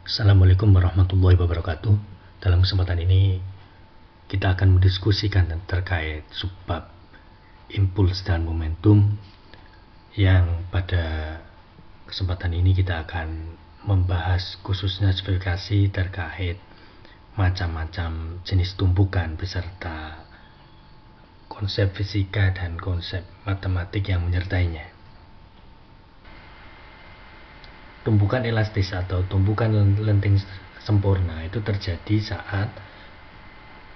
Assalamualaikum warahmatullahi wabarakatuh. Dalam kesempatan ini kita akan mendiskusikan terkait subbab impuls dan momentum, yang pada kesempatan ini kita akan membahas khususnya spesifikasi terkait macam-macam jenis tumpukan beserta konsep fisika dan konsep matematik yang menyertainya. Tumpukan elastis atau tumpukan lenting sempurna itu terjadi saat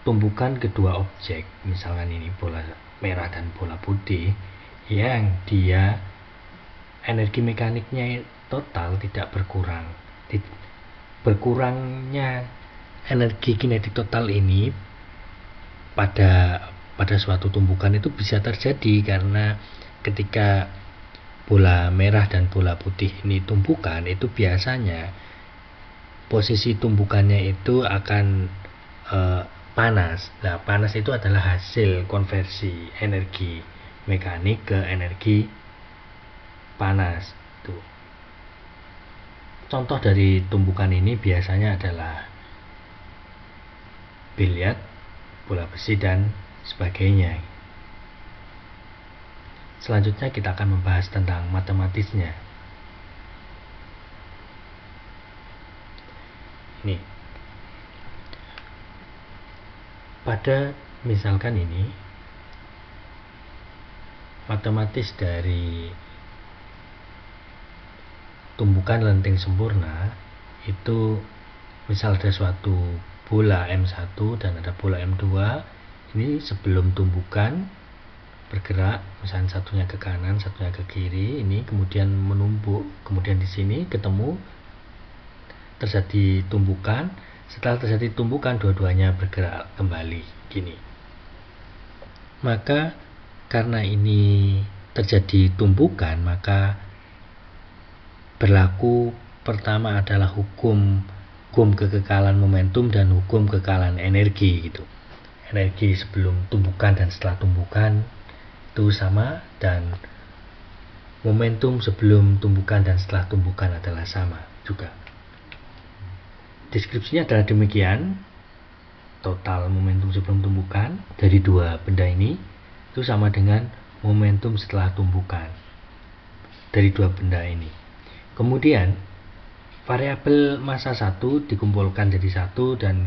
tumpukan kedua objek, misalkan ini bola merah dan bola putih, yang dia energi mekaniknya total tidak berkurang. Berkurangnya energi kinetik total ini pada suatu tumpukan itu bisa terjadi karena ketika bola merah dan bola putih ini tumpukan, itu biasanya posisi tumpukannya itu akan panas. Nah, panas itu adalah hasil konversi energi mekanik ke energi panas. Tuh. Contoh dari tumpukan ini biasanya adalah biliar, bola besi, dan sebagainya. Selanjutnya kita akan membahas tentang matematisnya. Ini. Pada misalkan ini matematis dari tumpukan lenting sempurna itu, misal ada suatu bola M1 dan ada bola M2. Ini sebelum tumpukan bergerak, misalnya satunya ke kanan, satunya ke kiri, ini kemudian menumpuk, kemudian di sini ketemu, terjadi tumpukan. Setelah terjadi tumpukan, dua-duanya bergerak kembali gini. Maka karena ini terjadi tumpukan, maka berlaku pertama adalah hukum kekekalan momentum dan hukum kekekalan energi gitu. Energi sebelum tumpukan dan setelah tumpukan itu sama, dan momentum sebelum tumpukan dan setelah tumpukan adalah sama juga. Deskripsinya adalah demikian. Total momentum sebelum tumpukan dari dua benda ini itu sama dengan momentum setelah tumpukan dari dua benda ini. Kemudian variabel massa 1 dikumpulkan jadi 1 dan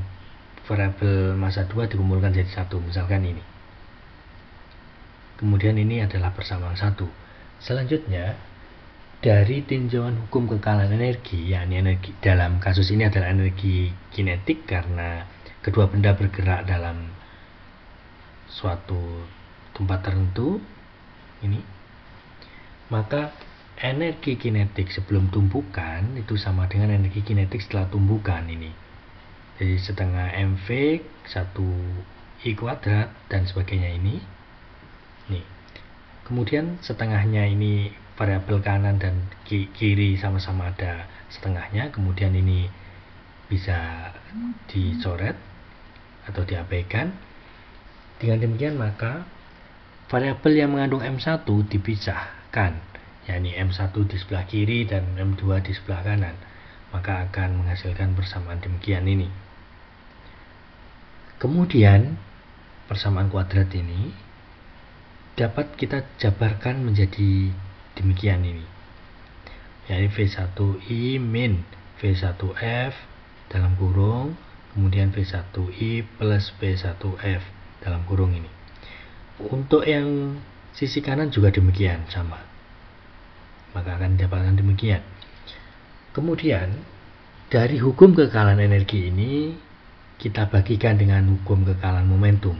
variabel massa 2 dikumpulkan jadi 1, misalkan ini. Kemudian ini adalah persamaan 1. Selanjutnya, dari tinjauan hukum kekekalan energi, yakni energi dalam kasus ini adalah energi kinetik karena kedua benda bergerak dalam suatu tempat tertentu ini, maka energi kinetik sebelum tumpukan itu sama dengan energi kinetik setelah tumpukan ini. Jadi setengah mv 1 i kuadrat dan sebagainya ini. Nih. Kemudian setengahnya ini variabel kanan dan kiri sama-sama ada setengahnya, kemudian ini bisa dicoret atau diabaikan. Dengan demikian maka variabel yang mengandung M1 dipisahkan, yakni M1 di sebelah kiri dan M2 di sebelah kanan, maka akan menghasilkan persamaan demikian ini. Kemudian persamaan kuadrat ini dapat kita jabarkan menjadi demikian ini, yakni V1I min V1F dalam kurung, kemudian V1I plus V1F dalam kurung ini. Untuk yang sisi kanan juga demikian, sama, maka akan didapatkan demikian. Kemudian dari hukum kekekalan energi ini kita bagikan dengan hukum kekekalan momentum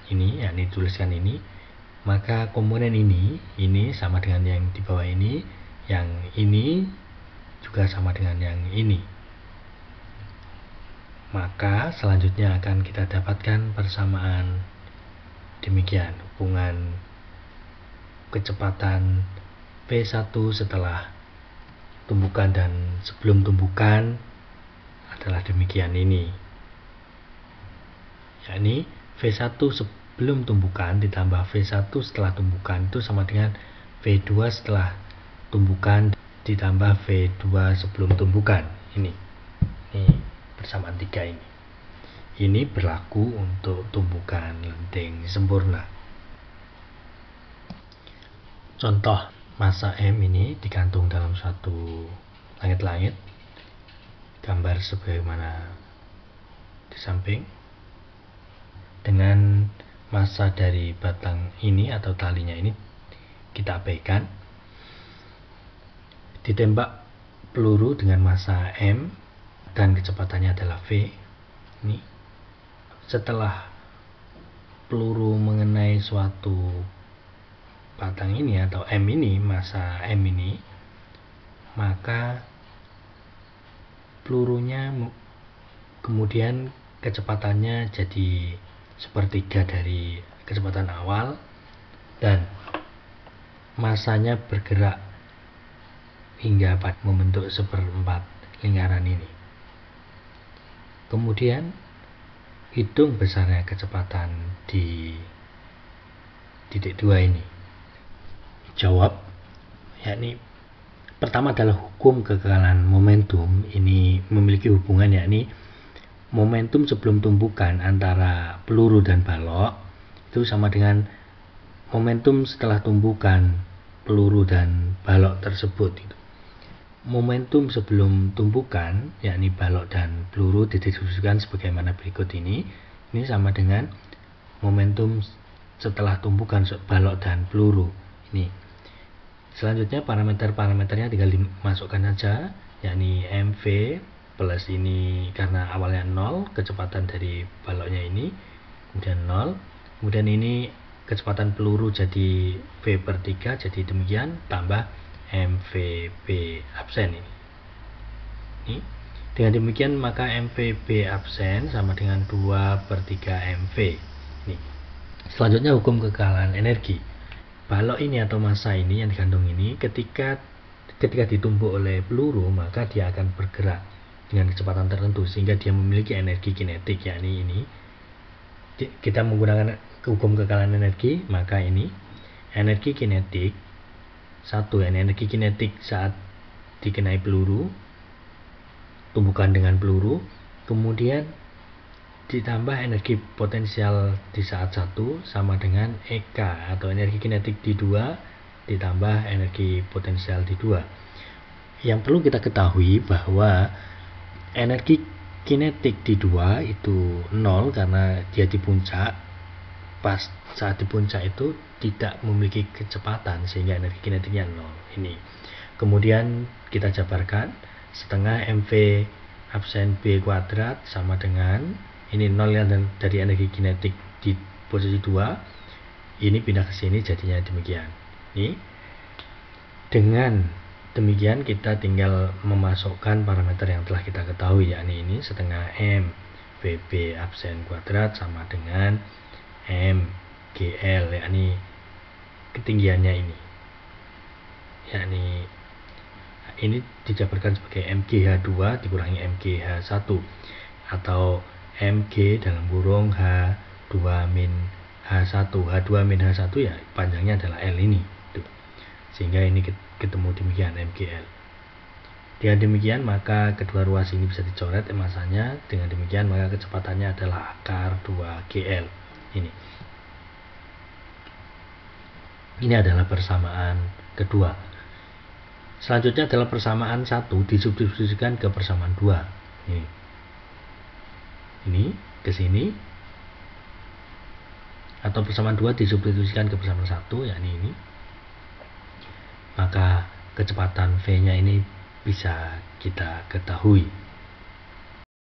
ini, yakni tuliskan ini. Maka komponen ini sama dengan yang di bawah ini, yang ini juga sama dengan yang ini. Maka selanjutnya akan kita dapatkan persamaan demikian. Hubungan kecepatan V1 setelah tumpukan dan sebelum tumpukan adalah demikian ini, yakni V1 sebelum tumpukan ditambah V1 setelah tumpukan itu sama dengan V2 setelah tumpukan ditambah V2 sebelum tumbukan. Ini persamaan 3 ini. Ini berlaku untuk tumbukan lenting sempurna. Contoh, massa M ini digantung dalam suatu langit-langit, gambar sebagaimana di samping, dengan massa dari batang ini atau talinya ini kita abaikan. Ditembak peluru dengan massa M dan kecepatannya adalah V. Ini setelah peluru mengenai suatu batang ini atau M ini, massa M ini, maka pelurunya kemudian kecepatannya jadi sepertiga dari kecepatan awal dan massanya bergerak hingga membentuk seperempat lingkaran ini. Kemudian hitung besarnya kecepatan di titik 2 ini. Jawab, yakni pertama adalah hukum kekekalan momentum. Ini memiliki hubungan, yakni momentum sebelum tumbukan antara peluru dan balok itu sama dengan momentum setelah tumbukan peluru dan balok tersebut. Momentum sebelum tumbukan, yakni balok dan peluru, didistribusikan sebagaimana berikut ini. Ini sama dengan momentum setelah tumbukan balok dan peluru. Ini. Selanjutnya parameternya tinggal dimasukkan saja, yakni MV plus ini karena awalnya 0, kecepatan dari baloknya ini, kemudian 0, kemudian ini kecepatan peluru jadi V/3, jadi demikian, tambah MVB absen ini. Dengan demikian maka MVB absen sama dengan 2/3 MV. Ini. Selanjutnya hukum kekekalan energi. Balok ini atau massa ini yang digantung ini ketika ditumbuk oleh peluru, maka dia akan bergerak dengan kecepatan tertentu sehingga dia memiliki energi kinetik, yakni ini. Kita menggunakan hukum kekekalan energi, maka ini energi kinetik energi kinetik saat dikenai peluru, tumbukan dengan peluru, kemudian ditambah energi potensial di saat 1 sama dengan EK atau energi kinetik di 2 ditambah energi potensial di 2. Yang perlu kita ketahui bahwa energi kinetik di 2 itu 0 karena dia di puncak. Pas saat di puncak itu tidak memiliki kecepatan sehingga energi kinetiknya 0. Ini. Kemudian kita jabarkan setengah MV absen B kuadrat sama dengan ini 0 dari energi kinetik di posisi 2, ini pindah ke sini jadinya demikian. Ini. Dengan demikian kita tinggal memasukkan parameter yang telah kita ketahui, yakni ini setengah M VB absen kuadrat sama dengan MGL, yakni ketinggiannya ini. Yakni ini dijabarkan sebagai MGH2 dikurangi MGH1 atau MG dalam kurung H2 min H1. H2 min H1 ya panjangnya adalah L ini. Sehingga ini ketemu demikian MGL. Dengan demikian maka kedua ruas ini bisa dicoret masanya. Dengan demikian maka kecepatannya adalah akar 2GL. Ini adalah persamaan kedua. Selanjutnya adalah persamaan 1 disubstitusikan ke persamaan 2. Ini ke sini, atau persamaan 2 disubstitusikan ke persamaan 1, yakni ini. Maka kecepatan V nya ini bisa kita ketahui.